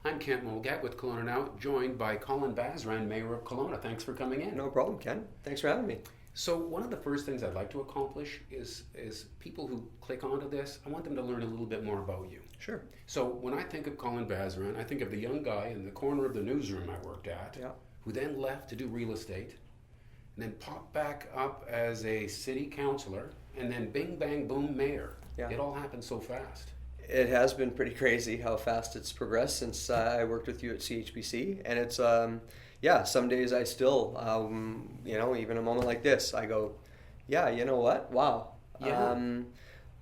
I'm Kent Mulgat with KelownaNow, joined by Colin Basran, Mayor of Kelowna. Thanks for coming in. No problem, Ken. Thanks for having me. So one of the first things I'd like to accomplish is people who click onto this, I want them to learn a little bit more about you. Sure. So when I think of Colin Basran, I think of the young guy in the corner of the newsroom I worked at, who then left to do real estate, and then popped back up as a city councillor, and then bing, bang, boom, mayor. Yeah. It all happened so fast. It has been pretty crazy how fast it's progressed since I worked with you at CHBC, and it's some days I still even a moment like this I go, yeah, you know what, wow. Yeah.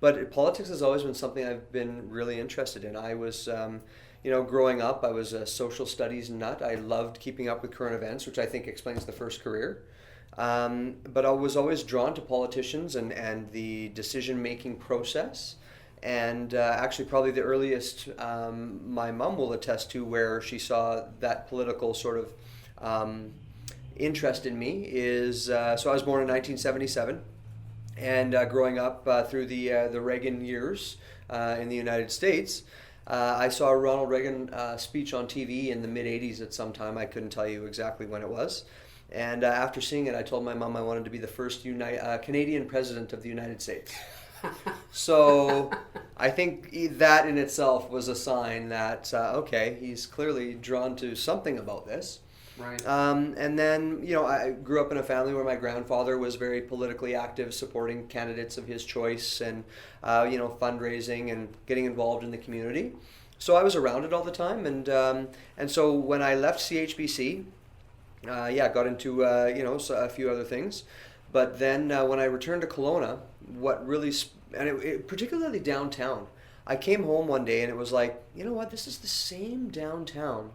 But politics has always been something I've been really interested in. I was growing up, I was a social studies nut. I loved keeping up with current events, which I think explains the first career. But I was always drawn to politicians and the decision-making process. And actually probably the earliest my mom will attest to where she saw that political sort of interest in me is, so I was born in 1977, and growing up through the Reagan years in the United States, I saw a Ronald Reagan speech on TV in the mid-'80s at some time. I couldn't tell you exactly when it was. And after seeing it, I told my mom I wanted to be the first Canadian president of the United States. So I think that in itself was a sign that, okay, he's clearly drawn to something about this. Right. And then, I grew up in a family where my grandfather was very politically active, supporting candidates of his choice and, fundraising and getting involved in the community. So I was around it all the time. And so when I left CHBC, got into, a few other things. But then when I returned to Kelowna, what really, particularly downtown, I came home one day and it was like, you know what, this is the same downtown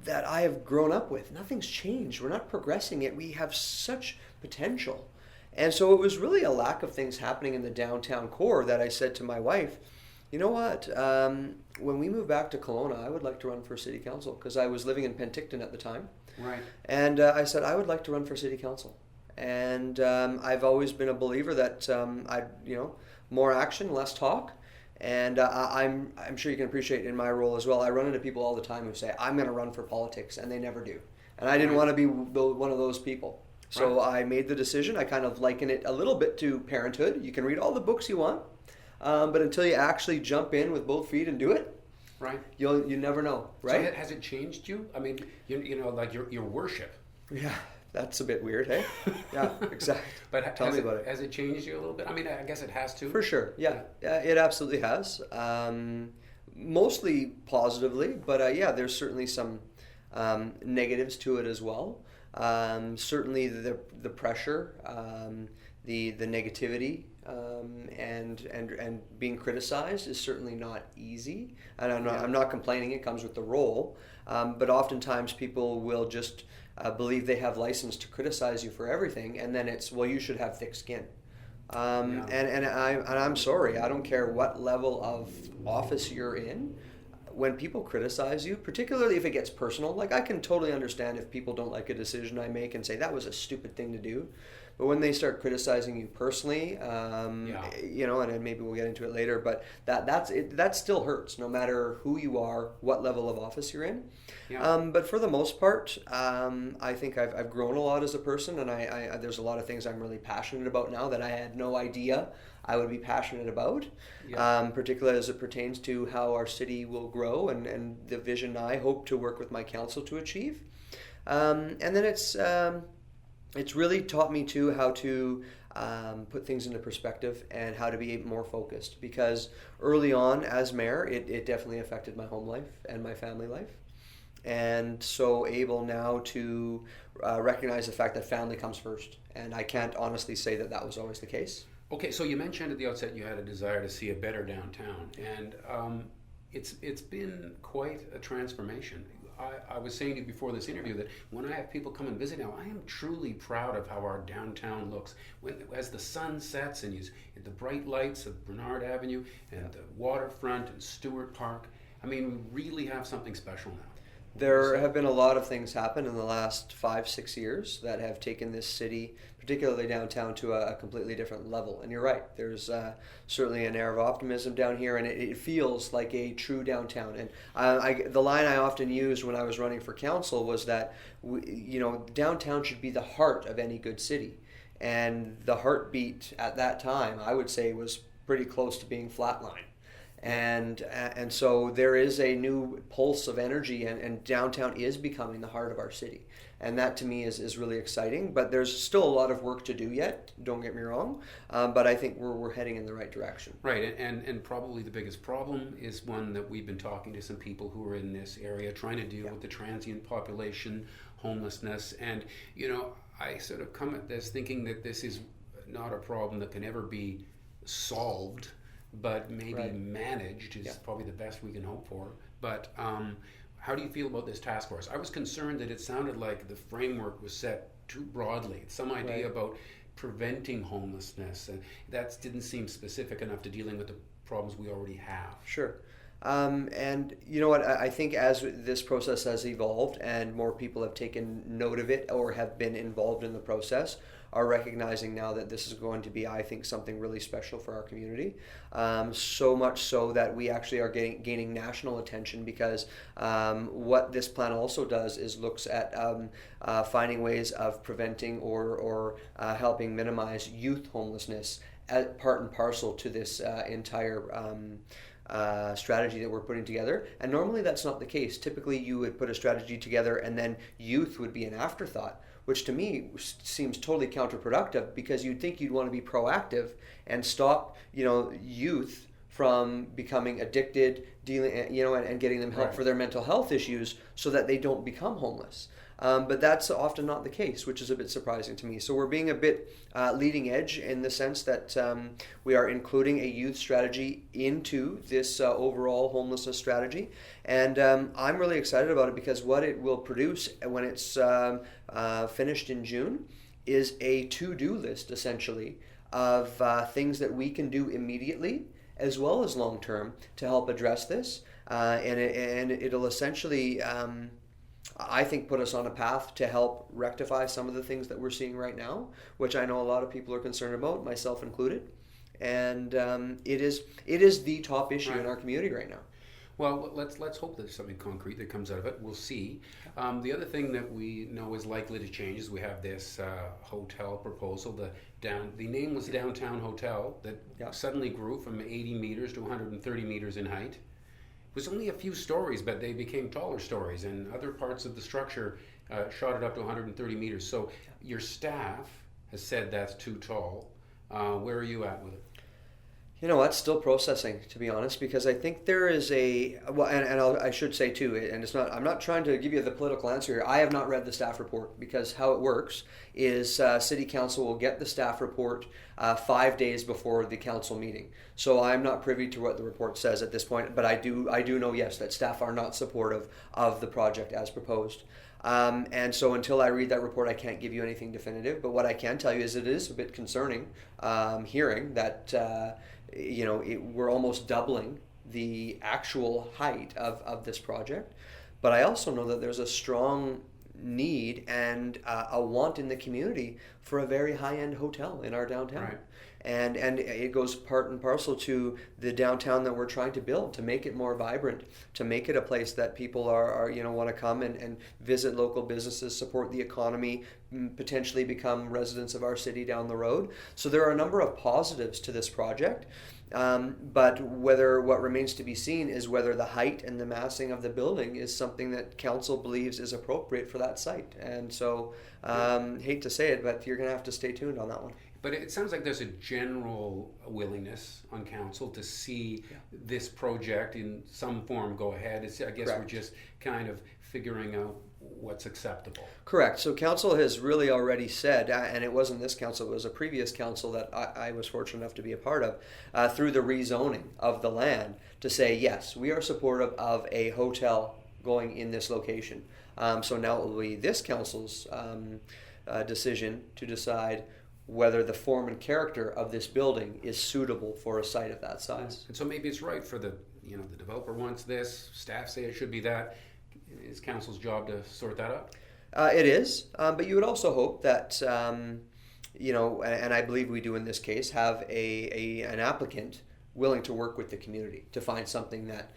that I have grown up with. Nothing's changed. We're not progressing it. We have such potential. And so it was really a lack of things happening in the downtown core that I said to my wife, you know what, when we move back to Kelowna, I would like to run for city council, because I was living in Penticton at the time. Right. And I said, I would like to run for city council. And I've always been a believer that more action, less talk. And I'm sure you can appreciate in my role as well, I run into people all the time who say, I'm going to run for politics, and they never do. And I didn't want to be one of those people. So I made the decision. I kind of liken it a little bit to parenthood. You can read all the books you want, but until you actually jump in with both feet and do it, right, you never know, right? So has it changed you? I mean, like your worship. Yeah. That's a bit weird, hey? Yeah, exactly. But Tell me about it. Has it changed you a little bit? I mean, I guess it has to. For sure, yeah. It absolutely has. Mostly positively, but there's certainly some negatives to it as well. Certainly the pressure, the negativity, and being criticized is certainly not easy. And I'm not complaining. It comes with the role. But oftentimes people will just believe they have license to criticize you for everything, and then it's, well, you should have thick skin. And I'm sorry, I don't care what level of office you're in. When people criticize you, particularly if it gets personal, like I can totally understand if people don't like a decision I make and say that was a stupid thing to do. But when they start criticizing you personally, and then maybe we'll get into it later, but that still hurts, no matter who you are, what level of office you're in. Yeah. But for the most part, I think I've grown a lot as a person, and I there's a lot of things I'm really passionate about now that I had no idea I would be passionate about, particularly as it pertains to how our city will grow and the vision I hope to work with my council to achieve. And then it's really taught me too how to put things into perspective and how to be more focused, because early on as mayor, it definitely affected my home life and my family life. And so able now to recognize the fact that family comes first. And I can't honestly say that was always the case. Okay, so you mentioned at the outset you had a desire to see a better downtown, and it's been quite a transformation. I was saying to you before this interview that when I have people come and visit now, I am truly proud of how our downtown looks. As the sun sets and the bright lights of Bernard Avenue and the waterfront and Stewart Park, I mean, we really have something special now. There have been a lot of things happen in the last 5-6 years that have taken this city, particularly downtown, to a completely different level. And you're right, there's certainly an air of optimism down here, and it feels like a true downtown. And the line I often used when I was running for council was that downtown should be the heart of any good city. And the heartbeat at that time, I would say, was pretty close to being flatline. And so there is a new pulse of energy, and downtown is becoming the heart of our city. And that to me is really exciting, but there's still a lot of work to do yet, don't get me wrong, but I think we're heading in the right direction. Right, and probably the biggest problem is one that we've been talking to some people who are in this area trying to deal with the transient population, homelessness, and I sort of come at this thinking that this is not a problem that can ever be solved, but maybe managed is probably the best we can hope for. But how do you feel about this task force? I was concerned that it sounded like the framework was set too broadly. Some idea about preventing homelessness, and that didn't seem specific enough to dealing with the problems we already have. Sure. And you know what, I think as this process has evolved and more people have taken note of it or have been involved in the process, are recognizing now that this is going to be, I think, something really special for our community. So much so that we actually are gaining national attention, because what this plan also does is looks at finding ways of preventing or helping minimize youth homelessness as part and parcel to this entire strategy that we're putting together. And normally that's not the case. Typically you would put a strategy together and then youth would be an afterthought, which to me seems totally counterproductive, because you'd think you'd want to be proactive and stop youth from becoming addicted, dealing and getting them help for their mental health issues so that they don't become homeless. But that's often not the case, which is a bit surprising to me. So we're being a bit leading edge in the sense that we are including a youth strategy into this overall homelessness strategy. And I'm really excited about it, because what it will produce when it's finished in June is a to-do list, essentially, of things that we can do immediately as well as long-term to help address this. And it'll essentially... I think put us on a path to help rectify some of the things that we're seeing right now, which I know a lot of people are concerned about, myself included. And it is the top issue in our community right now. Well, let's hope there's something concrete that comes out of it. We'll see. The other thing that we know is likely to change is we have this hotel proposal. The name was Downtown Hotel that suddenly grew from 80 meters to 130 meters in height. It was only a few stories, but they became taller stories, and other parts of the structure shot it up to 130 meters. So your staff has said that's too tall. Where are you at with it? You know what? Still processing, to be honest, because I think there is I should say too, and it's not. I'm not trying to give you the political answer here. I have not read the staff report, because how it works is City Council will get the staff report 5 days before the council meeting. So I'm not privy to what the report says at this point, but I do know, yes, that staff are not supportive of the project as proposed. And so until I read that report, I can't give you anything definitive. But what I can tell you is it is a bit concerning hearing that we're almost doubling the actual height of this project. But I also know that there's a strong need and a want in the community for a very high-end hotel in our downtown. Right. And it goes part and parcel to the downtown that we're trying to build, to make it more vibrant, to make it a place that people are want to come and visit local businesses, support the economy, potentially become residents of our city down the road. So there are a number of positives to this project. But what remains to be seen is whether the height and the massing of the building is something that council believes is appropriate for that site. And so, hate to say it, but you're going to have to stay tuned on that one. But it sounds like there's a general willingness on council to see this project in some form go ahead. I guess we're just kind of figuring out what's acceptable. Correct. So council has really already said, and it wasn't this council, it was a previous council that I was fortunate enough to be a part of, through the rezoning of the land, to say, yes, we are supportive of a hotel going in this location. So now it will be this council's decision to decide whether the form and character of this building is suitable for a site of that size. And so maybe it's right for the developer wants this, staff say it should be that. is council's job to sort that out? It is, but you would also hope that, and I believe we do in this case, have an applicant willing to work with the community to find something that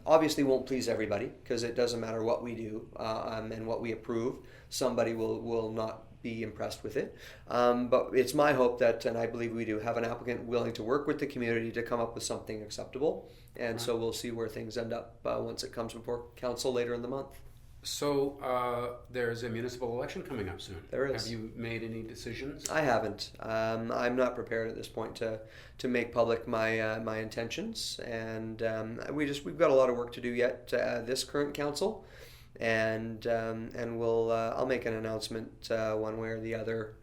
obviously won't please everybody, because it doesn't matter what we do and what we approve, somebody will not be impressed with it. But it's my hope that, and I believe we do, have an applicant willing to work with the community to come up with something acceptable. And so we'll see where things end up once it comes before council later in the month. So there's a municipal election coming up soon. There is. Have you made any decisions? I haven't. I'm not prepared at this point to make public my intentions, and we've got a lot of work to do yet. This current council, and I'll make an announcement one way or the other,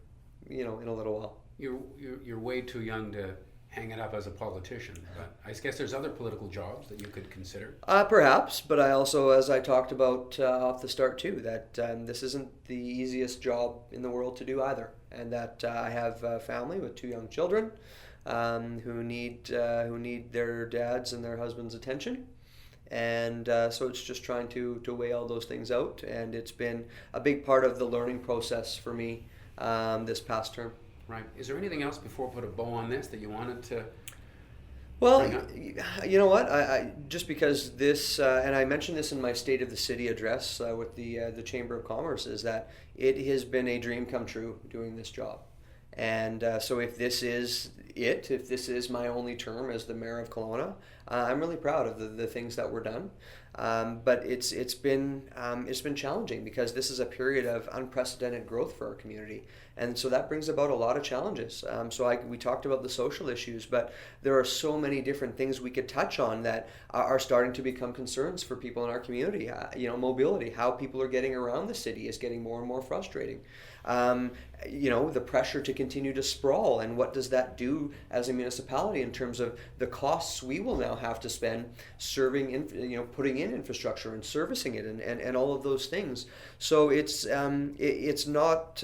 in a little while. You're way too young to hang it up as a politician, but I guess there's other political jobs that you could consider. Perhaps, but I also, as I talked about off the start too, that this isn't the easiest job in the world to do either, and that I have a family with 2 young children who need their dads and their husbands' attention, and so it's just trying to weigh all those things out, and it's been a big part of the learning process for me this past term. Right. Is there anything else before we put a bow on this that you wanted to? Well, you know what? I just because this, and I mentioned this in my State of the City address with the Chamber of Commerce, is that it has been a dream come true doing this job. And so if this is if this is my only term as the mayor of Kelowna, I'm really proud of the things that were done. But it's been challenging, because this is a period of unprecedented growth for our community, and so that brings about a lot of challenges. We talked about the social issues, but there are so many different things we could touch on that are starting to become concerns for people in our community. Mobility, how people are getting around the city is getting more and more frustrating. The pressure to continue to sprawl, and what does that do as a municipality in terms of the costs we will now have to spend serving, putting in infrastructure and servicing it, and all of those things. So it's not.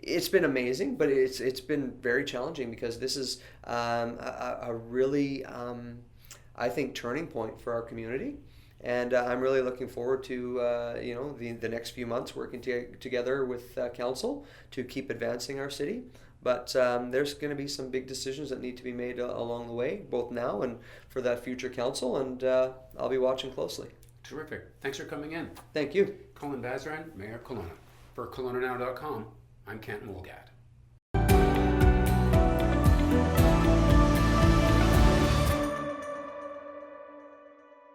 It's been amazing, but it's been very challenging, because this is a really I think turning point for our community. And I'm really looking forward to the next few months working together with council to keep advancing our city. But there's going to be some big decisions that need to be made along the way, both now and for that future council, and I'll be watching closely. Terrific. Thanks for coming in. Thank you. Colin Basran, Mayor of Kelowna. For KelownaNow.com, I'm Kent Mulgat.